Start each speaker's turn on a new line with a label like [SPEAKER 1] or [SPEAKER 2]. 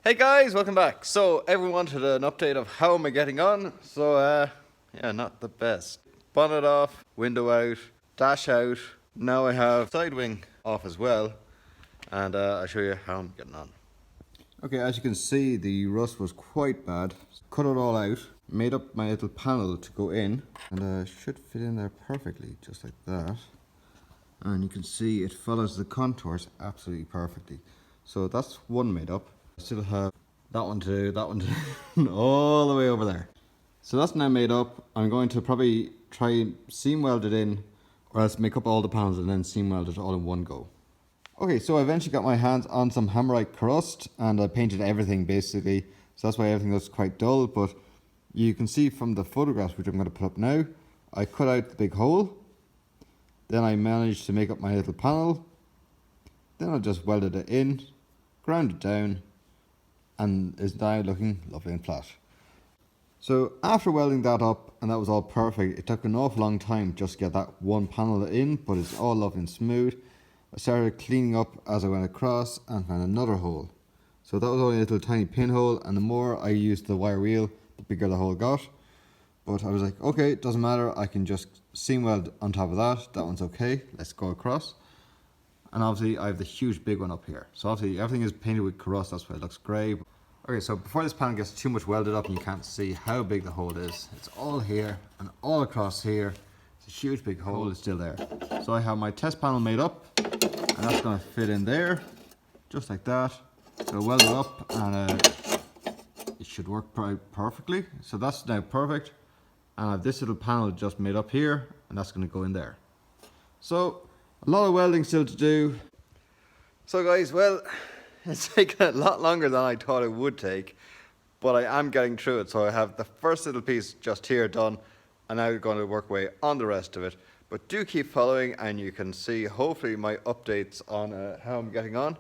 [SPEAKER 1] Hey guys, welcome back. So everyone wanted an update of how am I getting on. So yeah, not the best. Bonnet off, window out, dash out. Now I have side wing off as well, and I'll show you how I'm getting on. Okay, as you can see, the rust was quite bad. Cut it all out, made up my little panel to go in, and should fit in there perfectly, just like that. And you can see it follows the contours absolutely perfectly. So that's one made up. I still have that one to do, that one to do, all the way over there. So that's now made up. I'm going to probably try and seam weld it in, or else make up all the panels and then seam weld it all in one go. Okay, so I eventually got my hands on some hammerite crust and I painted everything basically. So that's why everything looks quite dull, but you can see from the photographs, which I'm going to put up now, I cut out the big hole. Then I managed to make up my little panel. Then I just welded it in, ground it down, and is now looking lovely and flat. So after welding that up, and that was all perfect, it took an awful long time just to get that one panel in, but it's all lovely and smooth. I started cleaning up as I went across and found another hole. So that was only a little tiny pinhole, and the more I used the wire wheel, the bigger the hole got. But I was like, okay, it doesn't matter, I can just seam weld on top of that. That one's okay, let's go across. And obviously I have the huge big one up here. So obviously everything is painted with crust, that's why it looks grey. Okay, so before this panel gets too much welded up and you can't see how big the hole is, it's all here and all across here. It's a huge big hole, it's still there. So I have my test panel made up, and that's gonna fit in there, just like that. So weld it up and it should work perfectly. So that's now perfect. And I have this little panel just made up here, and that's gonna go in there. So a lot of welding still to do. So guys, well, it's taken a lot longer than I thought it would take, but I am getting through it. So I have the first little piece just here done, and now we're going to work away on the rest of it. But do keep following, and you can see hopefully my updates on how I'm getting on.